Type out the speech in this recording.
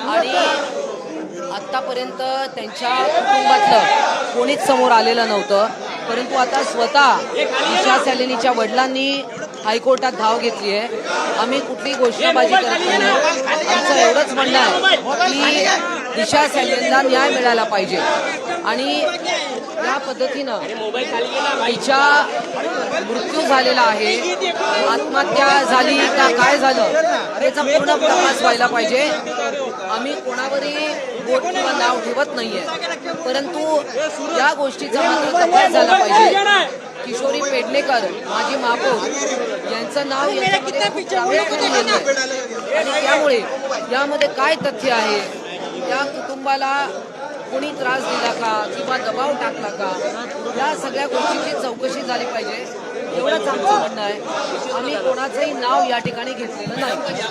आणि आतापर्यंत त्यांच्या कुटुंबातलं कोणीच समोर आलेलं नव्हतं, परंतु आता स्वतः दिशा सॅलिनीच्या वडिलांनी हायकोर्टात धाव घेतली आहे. आम्ही कुठली घोषणाबाजी करत नाही, आमचं एवढंच म्हणणं आहे की दिशा सॅलिनीला न्याय मिळाला पाहिजे आणि या पद्धतीनं तिच्या मृत्यू झालेला आहे, आत्महत्या झाली का काय झालं याचा पूर्ण तपास व्हायला पाहिजे. आम्ही कोणावरही बोट किंवा नाव ठेवत नाहीये, परंतु या गोष्टीचा मात्र तपास झाला पाहिजे. किशोरी पेडणेकर माजी महापौर यांचं नाव याच्यामध्ये खूप प्रामुख्याने येतंय आणि त्यामुळे यामध्ये काय तथ्य आहे, या कुटुंबाला कोणी त्रास दिला का किंवा दबाव टाकला का, या सगळ्या गोष्टीची चौकशी झाली पाहिजे एवढंच आमचं म्हणणं आहे. आम्ही कोणाचंही नाव या ठिकाणी घेतलेलं नाही.